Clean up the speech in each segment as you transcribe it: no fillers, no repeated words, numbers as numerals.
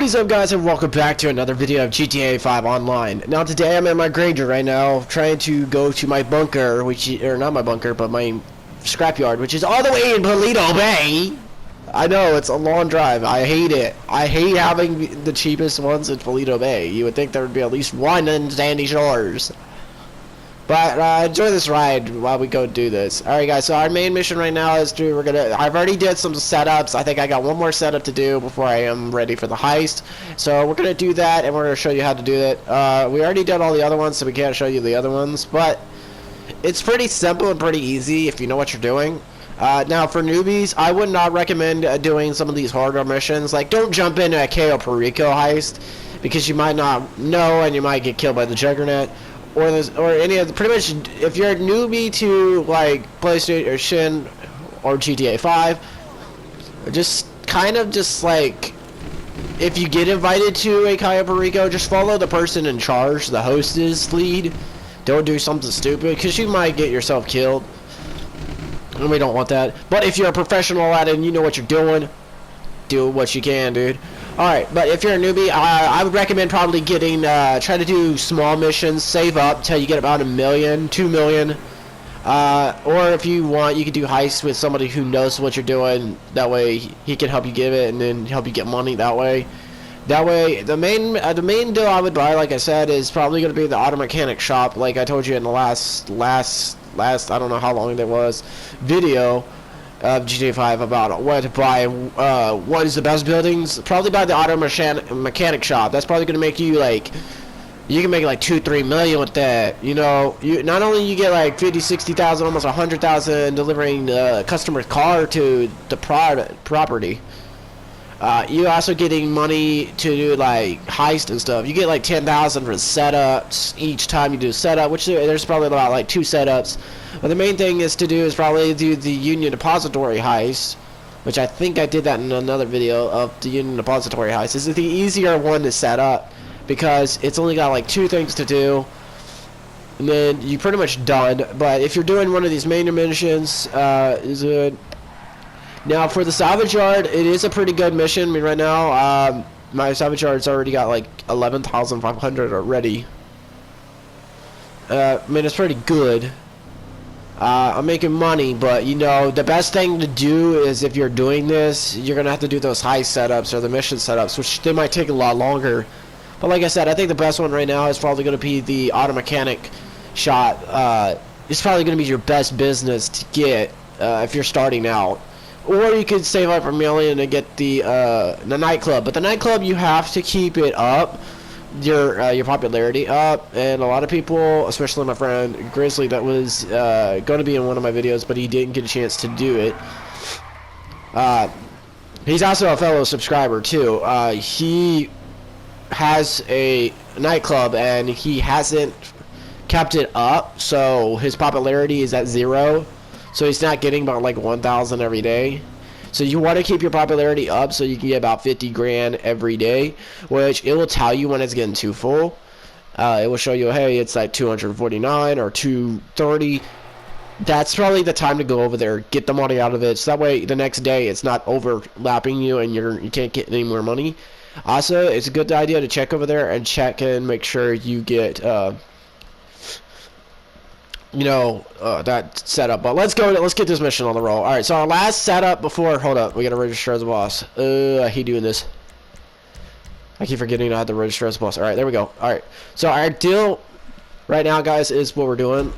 What is up, guys, and welcome back to another video of GTA 5 Online. Now today I'm in my Granger right now, trying to go to my bunker, or not my bunker, but my scrapyard, which is all the way in Paleto Bay. I know, it's a long drive. I hate it. I hate having the cheapest ones in Paleto Bay. You would think there would be at least one in Sandy Shores. But enjoy this ride while we go do this. Alright, guys, so our main mission right now is I've already did some setups. I think I got one more setup to do before I am ready for the heist. So we're gonna do that, and we're gonna show you how to do it. We already did all the other ones, so we can't show you the other ones, but it's pretty simple and pretty easy if you know what you're doing. Now for newbies, I would not recommend doing some of these harder missions. Like, don't jump into a Cayo Perico heist, because you might not know and you might get killed by the Juggernaut. Or any of the, pretty much, if you're a newbie to like PlayStation or GTA 5, just kind of just like, if you get invited to a Cayo Perico, just follow the person in charge, the hostess lead. Don't do something stupid, because you might get yourself killed, and we don't want that. But if you're a professional at it and you know what you're doing, do what you can, dude. Alright, but if you're a newbie, I would recommend probably getting, try to do small missions, save up till you get about 1 million, 2 million. Or if you want, you can do heists with somebody who knows what you're doing. That way, he can help you give it and then help you get money that way. That way, the main deal I would buy, like I said, is probably going to be the auto mechanic shop, like I told you in the last, I don't know how long that was, video of GTA 5 about what to buy, what is the best buildings. Probably buy the auto mechanic shop. That's probably gonna make you like, you can make like 2-3 million with that. You know, you not only you get like 50-60,000, almost 100,000 delivering the customer's car to the property. You also getting money to do like heist and stuff. You get like 10,000 for setups each time you do a setup, which there's probably about like 2 setups. But the main thing is to do is probably do the Union Depository heist, which I think I did that in another video of the Union Depository heist. This is the easier one to set up because it's only got like 2 things to do, and then you're pretty much done. But if you're doing one of these main missions, is it? Now for the salvage yard, it is a pretty good mission. I mean, right now, my salvage yard's already got like 11,500 already. I mean, it's pretty good. I'm making money, but you know, the best thing to do is, if you're doing this, you're gonna have to do those high setups or the mission setups, which they might take a lot longer. But like I said, I think the best one right now is probably gonna be the auto mechanic shot. It's probably gonna be your best business to get if you're starting out. Or you could save up $1 million and get the nightclub. But the nightclub, you have to keep it up, your popularity up. And a lot of people, especially my friend Grizzly, that was going to be in one of my videos, but he didn't get a chance to do it. He's also a fellow subscriber too. He has a nightclub and he hasn't kept it up, so his popularity is at 0. So he's not getting about like 1,000 every day. So you want to keep your popularity up so you can get about 50 grand every day, which it will tell you when it's getting too full. It will show you, hey, it's like 249 or 230. That's probably the time to go over there, get the money out of it, so that way the next day it's not overlapping you and you can't get any more money. Also, it's a good idea to check over there and check and make sure you get you know, that setup. But let's get this mission on the roll. Alright, so our last setup before, hold up, we gotta register as a boss. I hate doing this. I keep forgetting I have to register as a boss. Alright, there we go. Alright, so our deal right now, guys, is what we're doing,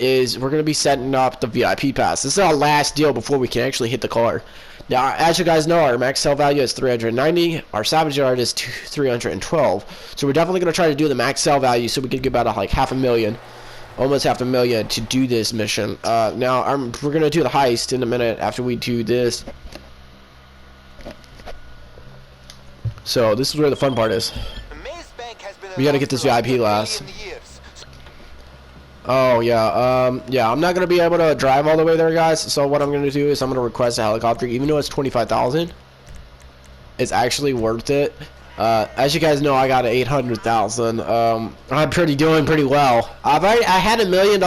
is we're gonna be setting up the VIP pass. This is our last deal before we can actually hit the car. Now, as you guys know, our max sell value is 390. Our salvage yard is 312. So we're definitely gonna try to do the max sell value so we can get about like $500,000. Almost $500,000 to do this mission. Now we're gonna do the heist in a minute after we do this. So this is where the fun part is. We gotta get this VIP last. Oh yeah, yeah. I'm not gonna be able to drive all the way there, guys. So what I'm gonna do is I'm gonna request a helicopter, even though it's 25,000. It's actually worth it. As you guys know, I got 800,000. I'm doing pretty well. I had $1 million,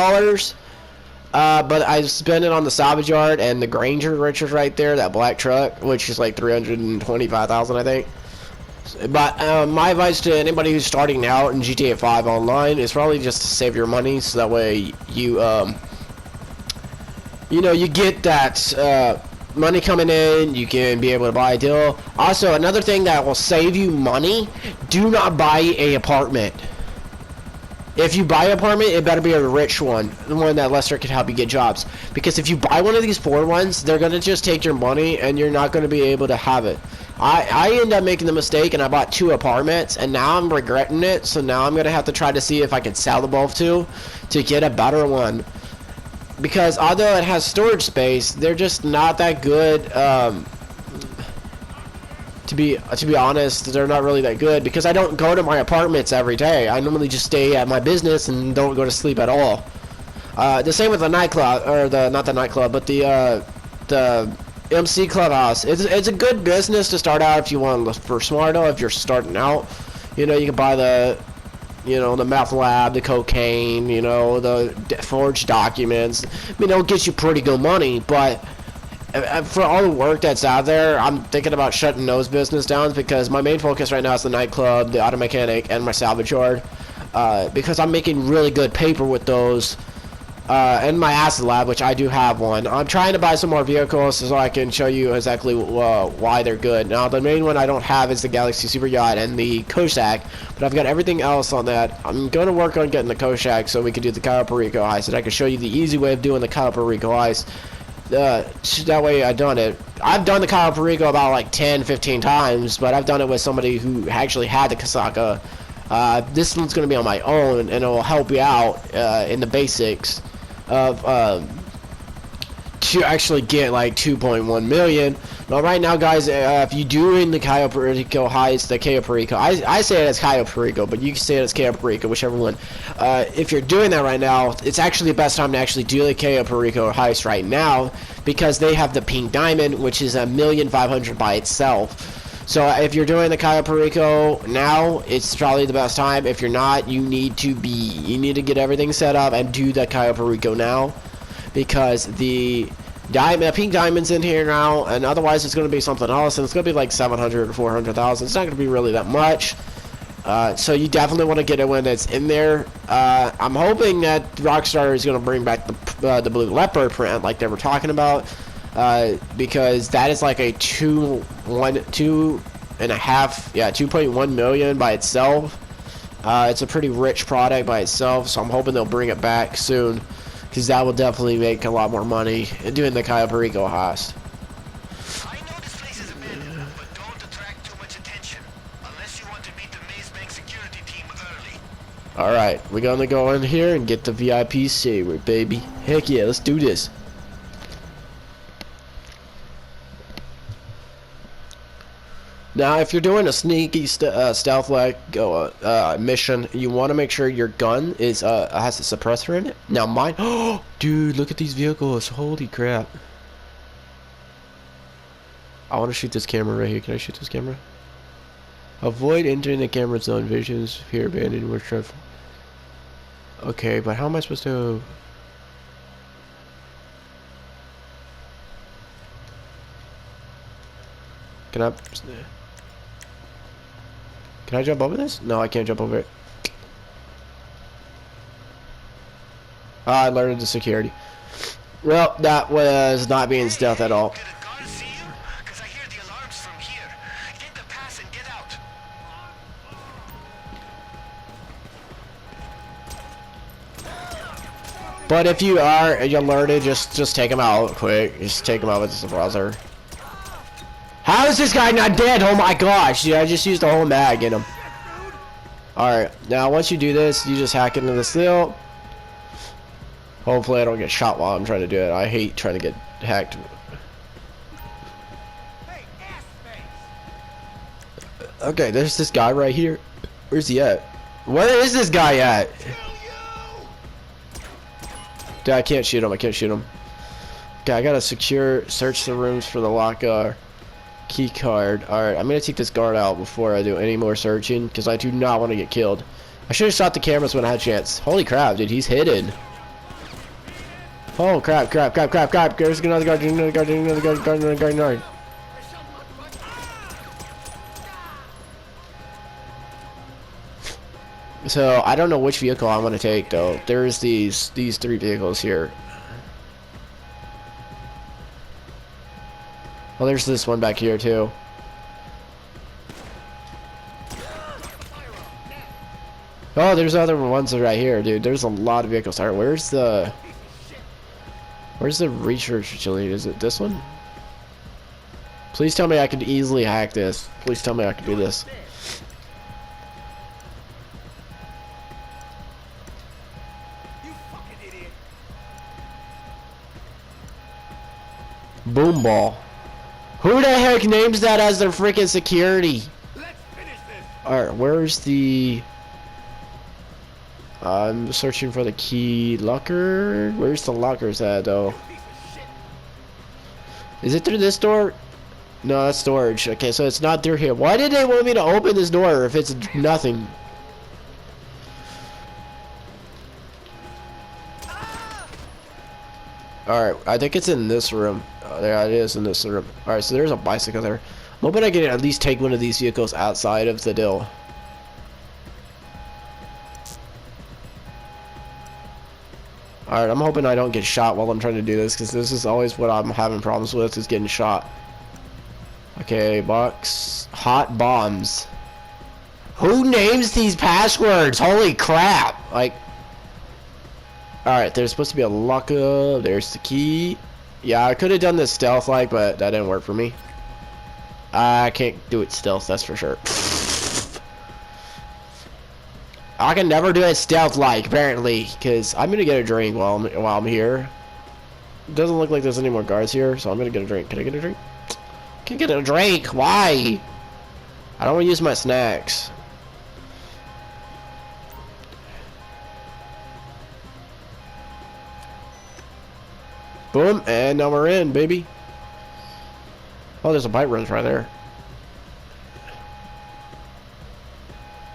but I spent it on the salvage yard and the Granger, which is right there, that black truck, which is like 325,000, I think. But my advice to anybody who's starting out in GTA 5 online is probably just to save your money, so that way you you know, you get that money coming in, you can be able to buy a deal. Also, another thing that will save you money, do not buy a apartment. If you buy an apartment, it better be a rich one, the one that Lester can help you get jobs. Because if you buy one of these poor ones, they're going to just take your money and you're not going to be able to have it. I ended up making the mistake and I bought 2 apartments and now I'm regretting it. So now I'm going to have to try to see if I can sell the both 2 to get a better one. Because although it has storage space, they're just not that good. To be honest, they're not really that good because I don't go to my apartments every day. I normally just stay at my business and don't go to sleep at all. The same with the nightclub, or not the nightclub, but the MC clubhouse. It's a good business to start out if you want to look for smarto. If you're starting out, you know, you can buy the meth lab, the cocaine, you know, the forged documents. I mean, it'll get you pretty good money, but for all the work that's out there, I'm thinking about shutting those business down because my main focus right now is the nightclub, the auto mechanic, and my salvage yard. Because I'm making really good paper with those. And my acid lab, which I do have one. I'm trying to buy some more vehicles so I can show you exactly why they're good. Now, the main one I don't have is the Galaxy Super Yacht and the Koshak, but I've got everything else on that. I'm going to work on getting the Koshak so we can do the Cayo Perico heist, and I can show you the easy way of doing the Cayo Perico heist. That way I've done it. I've done the Cayo Perico about like 10-15 times, but I've done it with somebody who actually had the Kasaka. This one's going to be on my own, and it will help you out in the basics of to actually get like 2.1 million. Now right now, guys, if you're doing the Cayo Perico heist, the Cayo Perico, I say it as Cayo Perico, but you can say it as Cayo Perico, whichever one. If you're doing that right now, it's actually the best time to actually do the Cayo Perico heist right now, because they have the pink diamond, which is 1,500,000 by itself. So if you're doing the Cayo Perico now, it's probably the best time. If you're not, you need to get everything set up and do the Cayo Perico now, because the pink diamond's in here now, and otherwise it's going to be something else, and it's going to be like 700 or 400,000. It's not going to be really that much. So you definitely want to get it when it's in there. I'm hoping that Rockstar is going to bring back the blue leopard print like they were talking about. Because that is like a 2.1 million by itself. It's a pretty rich product by itself, so I'm hoping they'll bring it back soon, because that will definitely make a lot more money doing the Cayo Perico heist. I know this place is abandoned, but don't attract too much attention unless you want to meet the Maze Bank security team early. Alright, we're gonna go in here and get the VIP saver, baby. Heck yeah, let's do this. Now, if you're doing a sneaky stealth-like mission, you want to make sure your gun has a suppressor in it. Now, mine... Oh, dude, look at these vehicles. Holy crap. I want to shoot this camera right here. Can I shoot this camera? Avoid entering the camera zone. Visions here abandoned. We're trying. Okay, but how am I supposed to... Can I jump over this? No, I can't jump over it. I alerted the security. Well, that was not being stealth at all. Did a guard see you? 'Cause I hear the alarms from here. Hit the pass and get out. But if you are alerted, just take him out quick. Just take him out with the suppressor. How is this guy not dead? Oh my gosh, dude, I just used the whole mag in him. Alright, now once you do this, you just hack into the seal. Hopefully I don't get shot while I'm trying to do it. I hate trying to get hacked. Okay, there's this guy right here. Where's he at? Where is this guy at? Dude, I can't shoot him. I can't shoot him. Okay, I gotta search the rooms for the lock key card. Alright, I'm gonna take this guard out before I do any more searching, because I do not want to get killed. I should have shot the cameras when I had a chance. Holy crap, dude, he's hidden. Oh crap. There's another guard, another guard. So I don't know which vehicle I want to take though. There's these three vehicles here. Well, there's this one back here too. Oh, there's other ones right here, dude. There's a lot of vehicles. Alright, where's the research facility? Is it this one? Please tell me I can easily hack this. Please tell me I can do this. Boom ball. Who the heck names that as their freaking security? Alright, where's the... I'm searching for the key locker. Where's the lockers at though? Is it through this door? No, that's storage. Okay, so it's not through here. Why did they want me to open this door if it's nothing? Alright, I think it's in this room. Oh, there it is in this room. Alright, so there's a bicycle there. I'm hoping I can at least take one of these vehicles outside of the deal. Alright, I'm hoping I don't get shot while I'm trying to do this, because this is always what I'm having problems with, is getting shot. Okay, box. Hot bombs. Who names these passwords? Holy crap! Like... Alright, there's supposed to be a lockup. There's the key. Yeah, I could have done this stealth-like, but that didn't work for me. I can't do it stealth, that's for sure. I can never do it stealth-like, apparently, because I'm gonna get a drink while I'm here. It doesn't look like there's any more guards here, so I'm gonna get a drink. Can I get a drink? Can't get a drink. Why? I don't want to use my snacks. Boom, and now we're in, baby. Oh, there's a bike runs right there.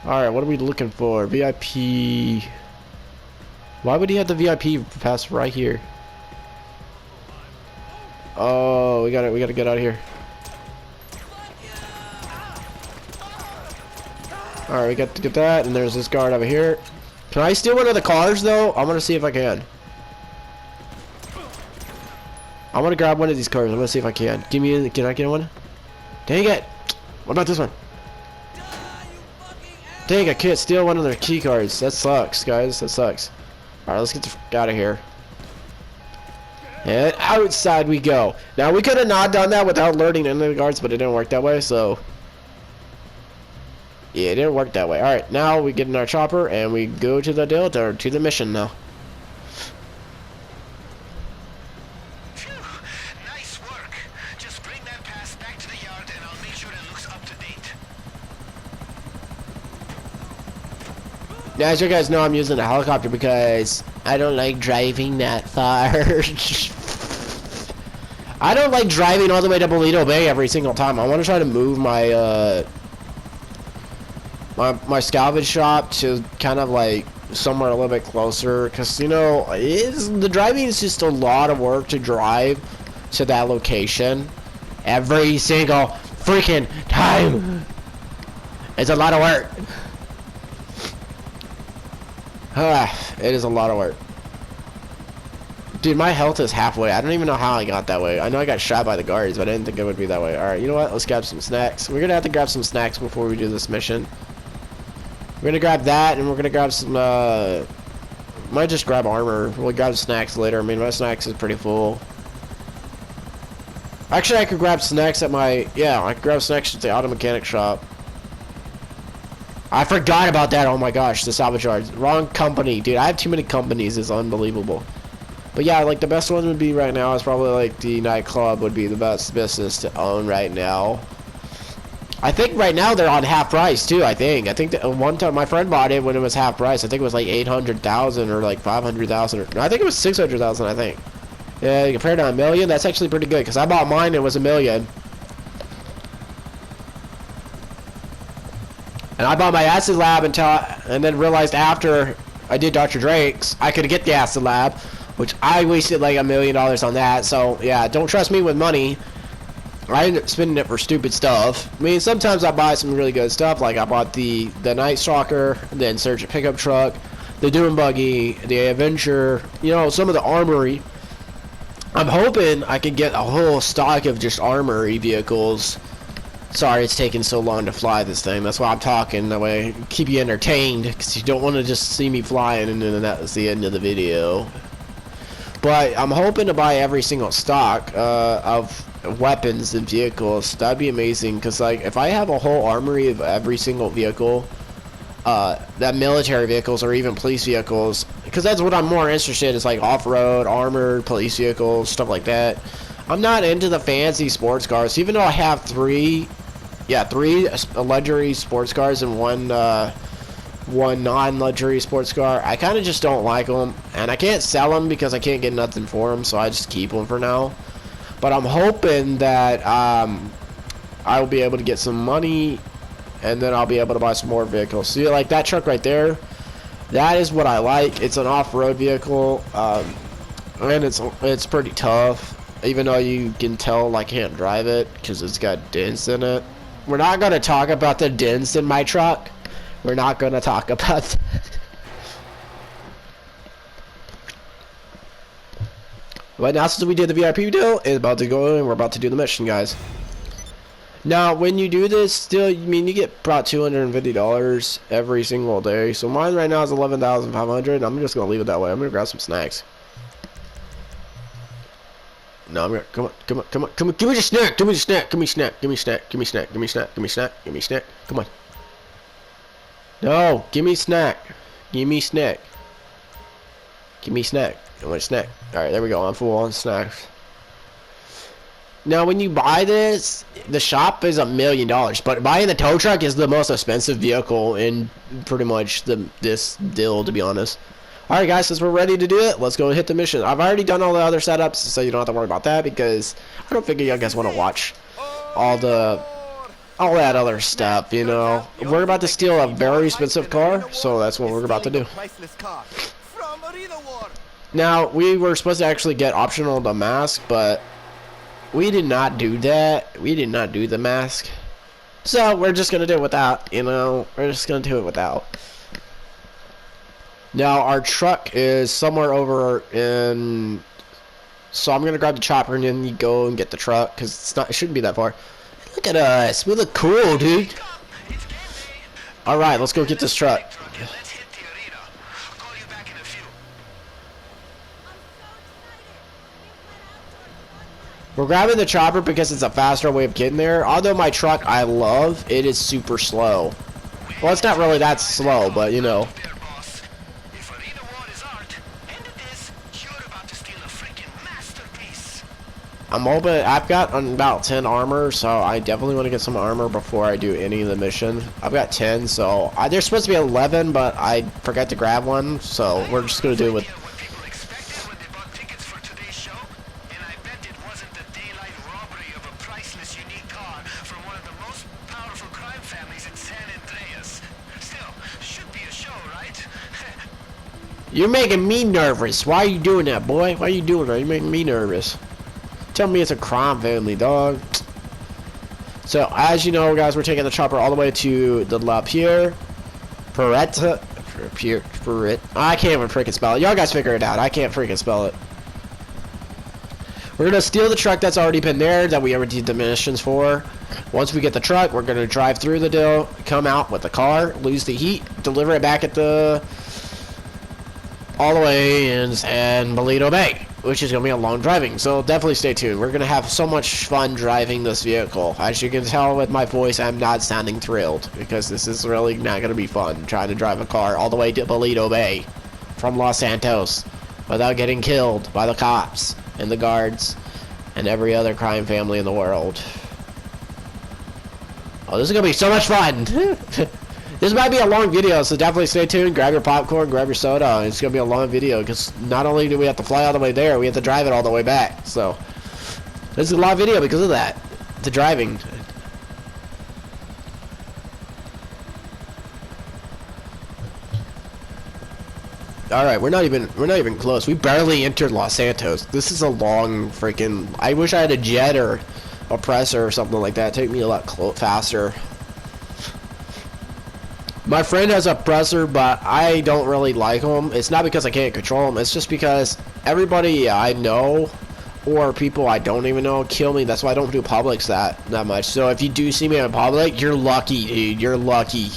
Alright, what are we looking for? VIP. Why would he have the VIP pass right here? Oh, we gotta get out of here. Alright, we got to get that, and there's this guard over here. Can I steal one of the cars though? I wanna see if I can. I wanna grab one of these cars. I'm gonna see if I can. Can I get one? Dang it! What about this one? Dang, I can't steal one of their key cards. That sucks, guys. That sucks. Alright, let's get the f out of here. And outside we go. Now, we could have not done that without alerting any of the guards, but it didn't work that way, so... Yeah, it didn't work that way. Alright, now we get in our chopper, and we go to the Delta, or to the mission now. Phew, nice work. Just bring that pass back to the yard and I'll make sure it looks up to date. Now, as you guys know, I'm using a helicopter because I don't like driving that far. I don't like driving all the way to Paleto Bay every single time. I want to try to move my my salvage shop to kind of like somewhere a little bit closer, because you know the driving is just a lot of work to drive to that location every single freaking time. It's a lot of work. It is a lot of work. Dude, my health is halfway. I don't even know how I got that way. I know I got shot by the guards, but I didn't think it would be that way. Alright, you know what? Let's grab some snacks. We're gonna have to grab some snacks before we do this mission. We're gonna grab that, and we're gonna grab some, might just grab armor. We'll grab snacks later. I mean, my snacks is pretty full. Actually, I could grab snacks at my, yeah, I could grab snacks at the auto mechanic shop. I forgot about that. Oh my gosh, the salvage yard. Wrong company. Dude, I have too many companies. It's unbelievable. But yeah, like the best one would be right now is probably like the nightclub would be the best business to own right now. I think right now they're on half price too, I think that one time my friend bought it when it was half price. I think it was like 800,000 or like 500,000, or no, I think it was 600,000, I think. Yeah, compared to $1 million, that's actually pretty good, because I bought mine, it was $1 million. And I bought my acid lab and then realized after I did Dr. Drake's, I could get the acid lab, which I wasted like $1 million on that. So yeah, don't trust me with money. I end up spending it for stupid stuff. I mean, sometimes I buy some really good stuff, like I bought the Night Stalker, the Insurgent pickup truck, the Doom Buggy, the Avenger, you know, some of the armory. I'm hoping I can get a whole stock of just armory vehicles. Sorry it's taking so long to fly this thing. That's why I'm talking, that way keep you entertained, because you don't want to just see me flying and then that was the end of the video. But I'm hoping to buy every single stock of weapons and vehicles. That'd be amazing, because like if I have a whole armory of every single vehicle, that military vehicles or even police vehicles, because that's what I'm more interested in, is like off-road, armored, police vehicles, stuff like that. I'm not into the fancy sports cars, even though I have three luxury sports cars and one non-luxury sports car. I kind of just don't like them, and I can't sell them because I can't get nothing for them, so I just keep them for now. But I'm hoping that I'll be able to get some money, and then I'll be able to buy some more vehicles. See, like that truck right there, that is what I like. It's an off-road vehicle, and it's pretty tough, even though you can tell I can't drive it because it's got dents in it. We're not going to talk about the dents in my truck. We're not going to talk about that. But now since we did the VIP deal, it's about to go and we're about to do the mission, guys. Now, when you do this, still, I mean, you get about $250 every single day. So mine right now is $11,500. I'm just going to leave it that way. I'm going to grab some snacks. No, I'm gonna come on, give me the snack, give me the snack, give me snack, give me snack, give me snack, give me snack, give me snack, give me snack, come on. No, give me snack, give me snack, give me snack. I want a snack. All right, there we go. I'm full on snacks. Now, when you buy this, the shop is $1 million, but buying the tow truck is the most expensive vehicle in pretty much this deal, to be honest. Alright guys, since we're ready to do it, let's go and hit the mission. I've already done all the other setups, so you don't have to worry about that, because I don't figure you guys want to watch all that other stuff, you know. We're about to steal a very expensive car, so that's what we're about to do. Now, we were supposed to actually get optional the mask, but we did not do that. We did not do the mask. So, we're just going to do it without, you know. We're just going to do it without. Now, our truck is somewhere over in... So I'm going to grab the chopper and then you go and get the truck, because it shouldn't be that far. Look at us. We look cool, dude. Alright, let's go get this truck. We're grabbing the chopper because it's a faster way of getting there. Although my truck I love, it is super slow. Well, it's not really that slow, but you know. I'm hoping, I've got about 10 armor, so I definitely want to get some armor before I do any of the mission. I've got 10, so there's supposed to be 11, but I forgot to grab one, so we're just going to do it with... You're making me nervous. Why are you doing that, boy? Why are you doing that? You're making me nervous. Tell me it's a crime family, dog. So, as you know, guys, we're taking the chopper all the way to the La Pierre. I can't even freaking spell it. Y'all guys figure it out. I can't freaking spell it. We're going to steal the truck that's already been there, that we already did the missions for. Once we get the truck, we're going to drive through the deal, come out with the car, lose the heat, deliver it back at the... all the way in Paleto Bay, which is going to be a long driving, so definitely stay tuned. We're going to have so much fun driving this vehicle. As you can tell with my voice, I'm not sounding thrilled, because this is really not going to be fun, trying to drive a car all the way to Paleto Bay from Los Santos without getting killed by the cops and the guards and every other crime family in the world. Oh, this is going to be so much fun! This might be a long video, so definitely stay tuned. Grab your popcorn, grab your soda. It's going to be a long video, because not only do we have to fly all the way there, we have to drive it all the way back. So, this is a long video because of that. The driving. Alright, we're not even close. We barely entered Los Santos. This is a long freaking... I wish I had a jet or oppressor or something like that, take me a lot faster. My friend has a oppressor, but I don't really like him. It's not because I can't control him. It's just because everybody I know or people I don't even know kill me. That's why I don't do publics that much. So if you do see me in public, you're lucky, dude. You're lucky.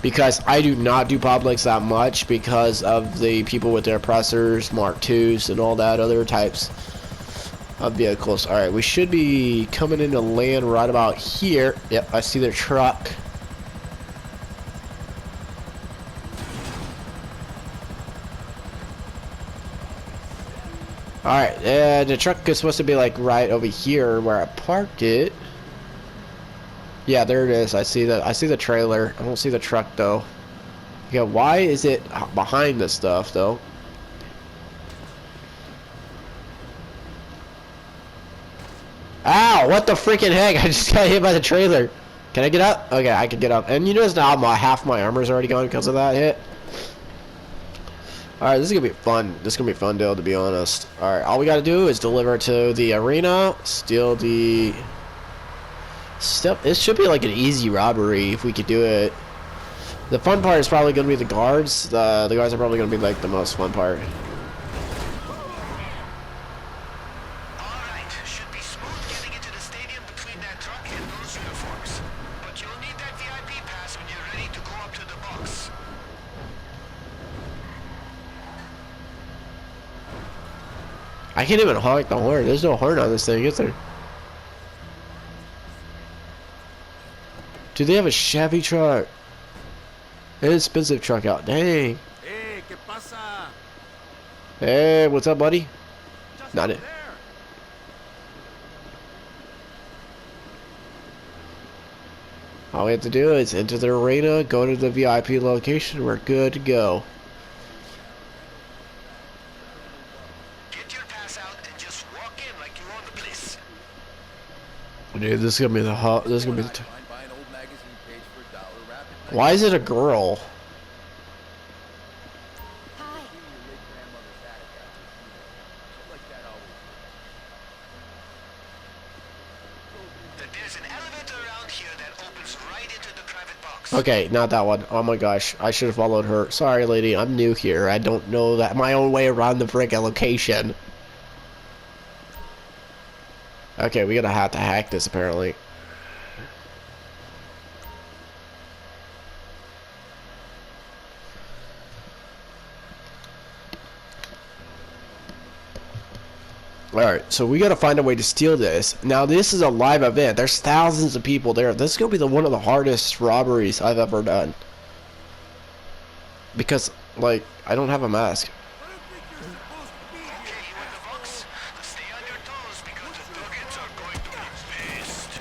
Because I do not do publics that much because of the people with their oppressors, Mark IIs, and all that other types of vehicles. Alright, we should be coming into land right about here. Yep, I see their truck. Alright, the truck is supposed to be like right over here where I parked it. Yeah, there it is. I see the trailer. I don't see the truck though. Yeah, why is it behind this stuff though? Ow! What the freaking heck? I just got hit by the trailer. Can I get up? Okay, I can get up. And you notice now half my armor's already gone because of that hit. Alright, this is gonna be fun. This is gonna be a fun deal, to be honest. Alright, all we gotta do is deliver to the arena, steal the stuff. It should be like an easy robbery if we could do it. The fun part is probably gonna be the guards. The guards are probably gonna be like the most fun part. Alright, should be smooth getting into the stadium between that truck and those uniforms. But you'll need that VIP pass when you're ready to go up to the box. I can't even honk the horn. There's no horn on this thing, is there? Do they have a Chevy truck? An expensive truck out. Dang. Hey, ¿qué pasa? Hey, what's up, buddy? Just Not it. there. All we have to do is enter the arena, go to the VIP location. We're good to go. Get your pass out and just walk in like you own the place. Dude, this is gonna be the hot. This is gonna be the. Mind buy an old magazine page for $1 rapid. Why is it a girl? Hi. Your late grandmother's attic after funeral. Shit like that always. There's an elevator around here that opens right into the private box. Okay, not that one. Oh my gosh, I should have followed her. Sorry, lady, I'm new here. I don't know that my own way around the frickin' location. Okay, we gotta have to hack this apparently. Alright, so we gotta find a way to steal this. Now this is a live event. There's thousands of people there. This is gonna be one of the hardest robberies I've ever done. Because, like, I don't have a mask. Okay, you in the box? Stay on your toes because the targets are going to be pissed.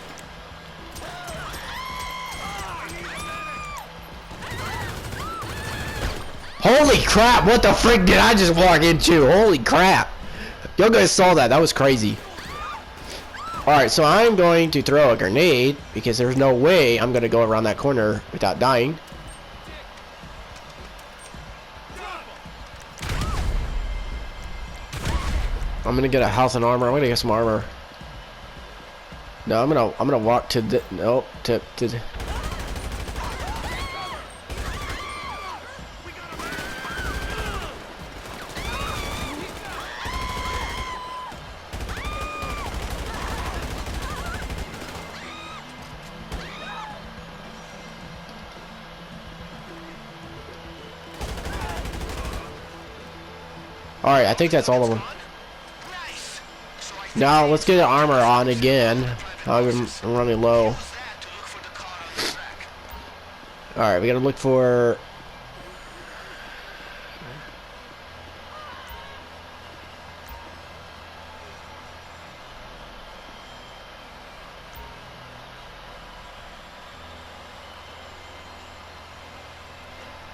Holy crap, what the frick did I just walk into? Holy crap. You guys saw that. That was crazy. Alright, so I'm going to throw a grenade because there's no way I'm going to go around that corner without dying. I'm going to get a health and armor. I'm going to get some armor. No, I'm gonna walk to the no to Alright, I think that's all of them. Nice. So I Now, let's get the armor on again. I'm running low. use that to look for the car on the track. Alright, we gotta look for...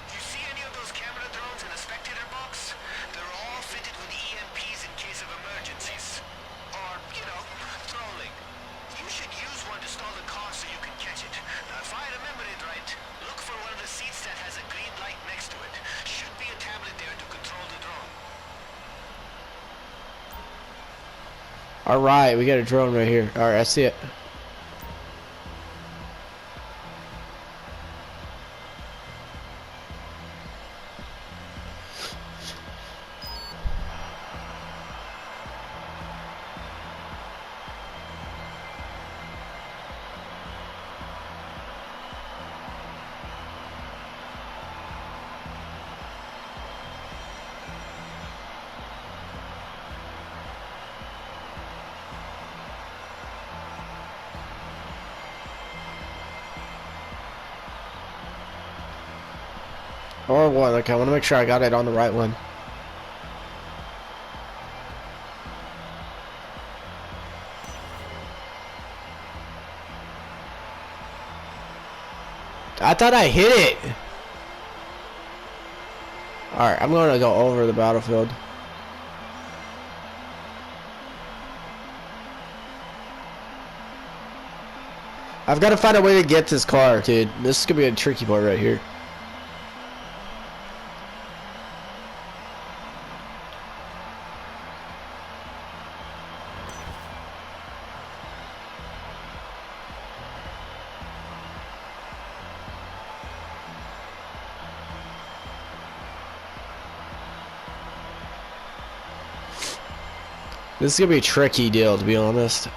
You see any of those camera drones in the spectator box? They're all fitted with EMPs in case of emergencies. Or, you know, trolling. You should use one to stall the car so you can catch it. Now, if I remember it right, look for one of the seats that has a Alright, we got a drone right here. Alright, I see it. Or what? Okay, I want to make sure I got it on the right one. I thought I hit it. Alright, I'm going to go over the battlefield. I've got to find a way to get this car, dude. This is going to be a tricky part right here. This is going to be a tricky deal, to be honest.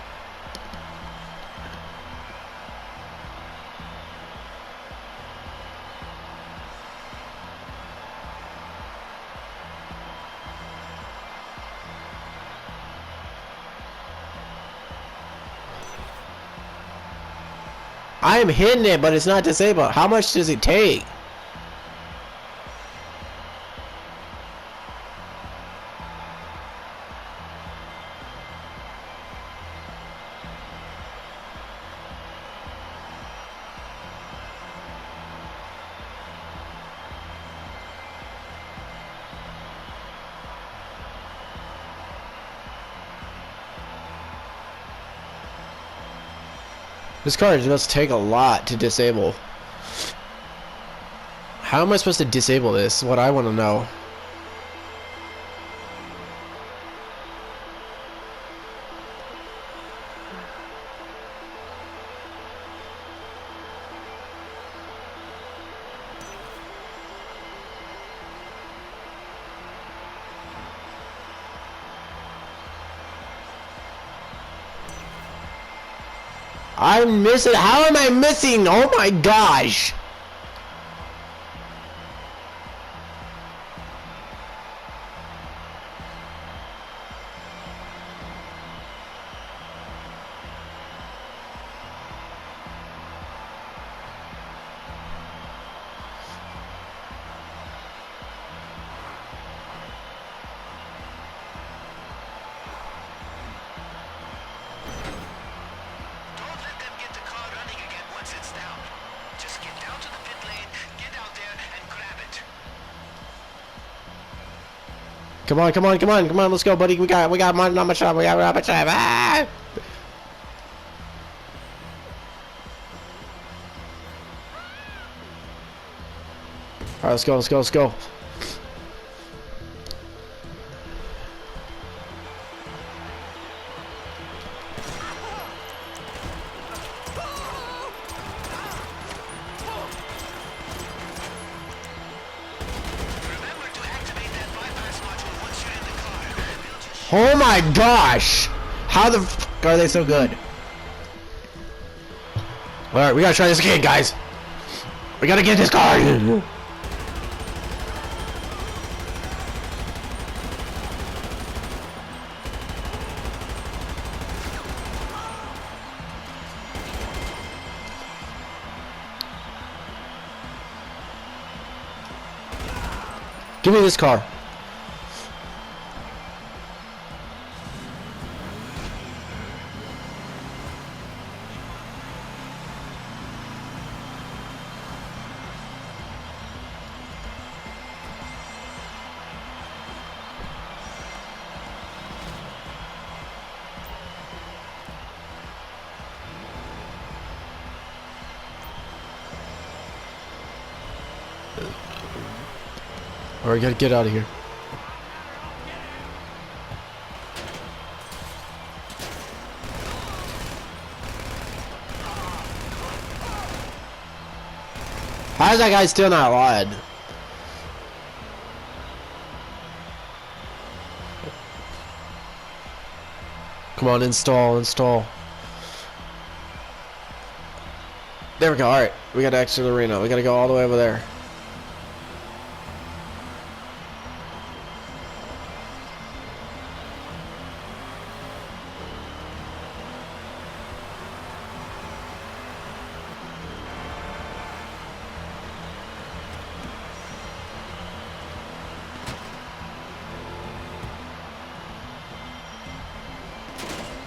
I am hitting it, but it's not disabled. How much does it take? This car must take a lot to disable. How am I supposed to disable this? What I want to know. I'm missing. How am I missing? Oh my gosh. Come on, come on, come on, come on, let's go, buddy. We got money on my shot. We got on my shot. Ah! Alright, let's go, let's go, let's go. Oh my gosh! How the f are they so good? Alright, we gotta try this again, guys. We gotta get this car! Give me this car. Alright, we gotta get out of here. How is that guy still not alive? Come on, install. There we go. Alright, we gotta exit the arena. We gotta go all the way over there.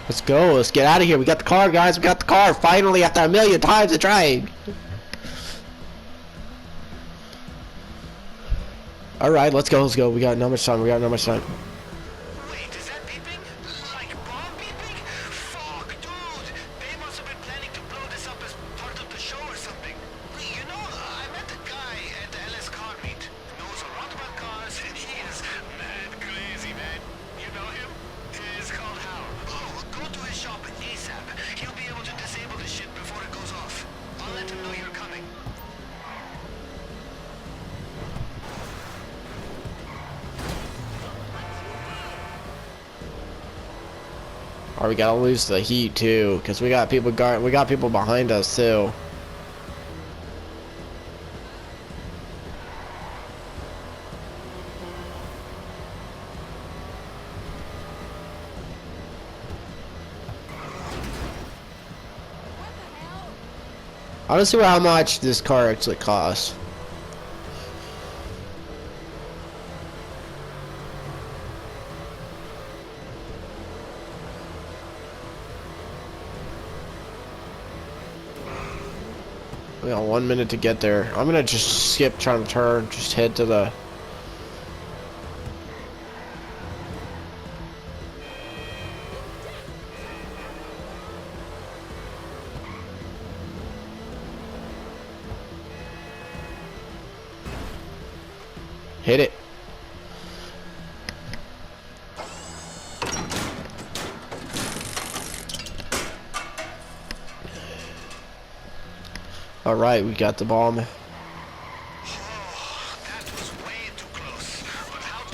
Let's go. Let's get out of here. We got the car, guys. We got the car. Finally, after a million times of trying. Alright, let's go. Let's go. We got no much time. Wait, is that beeping? Like bomb beeping? Fuck, dude! They must have been planning to blow this up as part of the show or something. You know, I met a guy at the LS car meet. Knows a lot about cars, and he is mad crazy, man. You know him? He's called Hal. Oh, go to his shop ASAP. He'll be able to disable the shit before it goes off. I'll let him know you're coming. Or we gotta lose the heat too, because we got people behind us too. I want to see how much this car actually costs. We got 1 minute to get there. I'm gonna just skip trying to turn, just head to the... Hit it. All right, we got the bomb.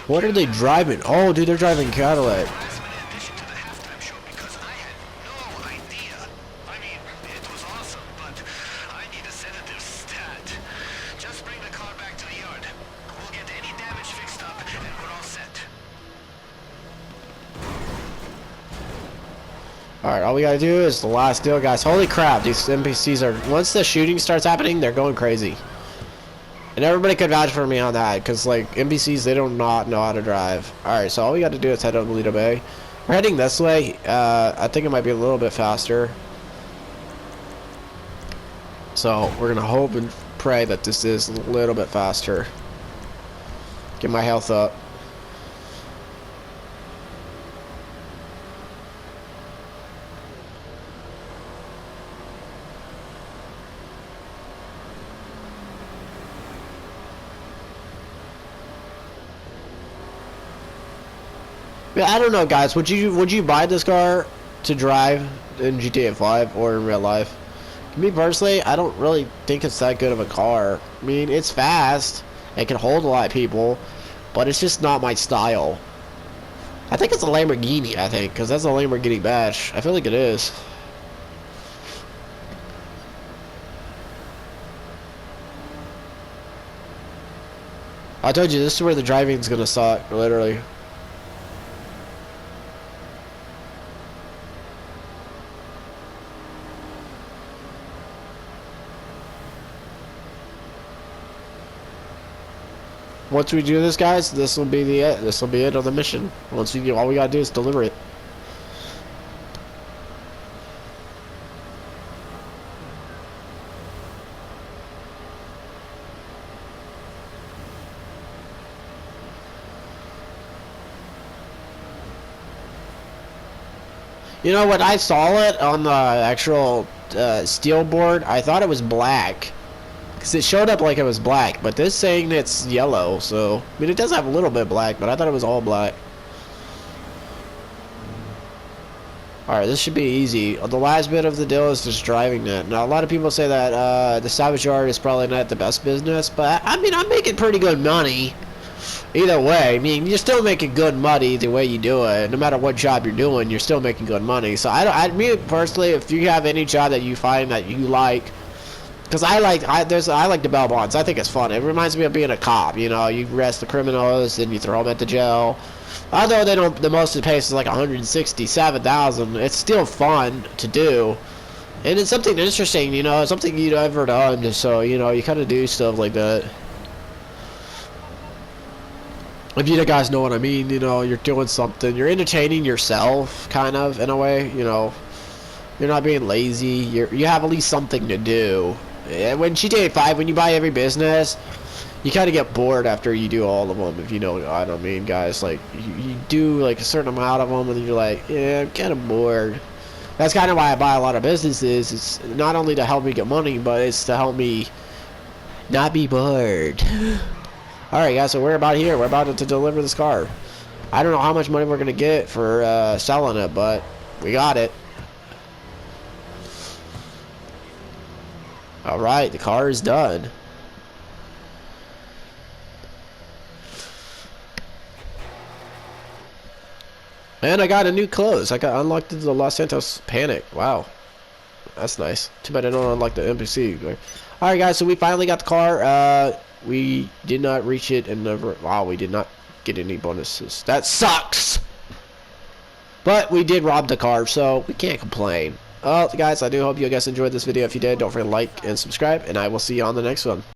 What are they driving? Oh, dude, they're driving Cadillac. Alright, all we gotta do is the last deal, guys. Holy crap, these NPCs are... Once the shooting starts happening, they're going crazy. And everybody could vouch for me on that, because, like, NPCs, they do not know how to drive. Alright, so all we gotta do is head up Paleto Bay. We're heading this way. I think it might be a little bit faster. So, we're gonna hope and pray that this is a little bit faster. Get my health up. Yeah, I don't know, guys. Would you buy this car to drive in GTA 5 or in real life? Me personally, I don't really think it's that good of a car. I mean, it's fast. It can hold a lot of people, but it's just not my style. I think it's a Lamborghini, I think, because that's a Lamborghini badge. I feel like it is. I told you, this is where the driving's gonna suck, literally. Once we do this, guys, this will be the it. This will be it on the mission. Once we do, all we gotta do is deliver it. You know, when I saw it on the actual steel board, I thought it was black. Because it showed up like it was black, but this saying it's yellow, so... I mean, it does have a little bit black, but I thought it was all black. Alright, this should be easy. The last bit of the deal is just driving it. Now, a lot of people say that the salvage yard is probably not the best business, but I mean, I'm making pretty good money. Either way, I mean, you're still making good money the way you do it. No matter what job you're doing, you're still making good money. So, me personally, if you have any job that you find that you like, because I like the bail bonds. I think it's fun. It reminds me of being a cop. You know, you arrest the criminals and you throw them at the jail. Although they don't, the most it pays is like 167,000. It's still fun to do, and it's something interesting. You know, something you'd ever done. So you know, you kind of do stuff like that. If you guys know what I mean, you know, you're doing something. You're entertaining yourself, kind of, in a way. You know, you're not being lazy. You have at least something to do. And when GTA 5, when you buy every business, you kind of get bored after you do all of them, if you know what I mean, guys. Like, you do, like, a certain amount of them, and you're like, yeah, I'm kind of bored. That's kind of why I buy a lot of businesses. It's not only to help me get money, but it's to help me not be bored. Alright, guys, so we're about here. We're about to deliver this car. I don't know how much money we're going to get for selling it, but we got it. Alright, the car is done. And I got a new clothes. I got unlocked the Los Santos Panic. Wow. That's nice. Too bad I don't unlock the NPC. Alright, guys, so we finally got the car. We did not reach it and never. Wow, we did not get any bonuses. That sucks! But we did rob the car, so we can't complain. Well, guys, I do hope you guys enjoyed this video. If you did, don't forget to like and subscribe, and I will see you on the next one.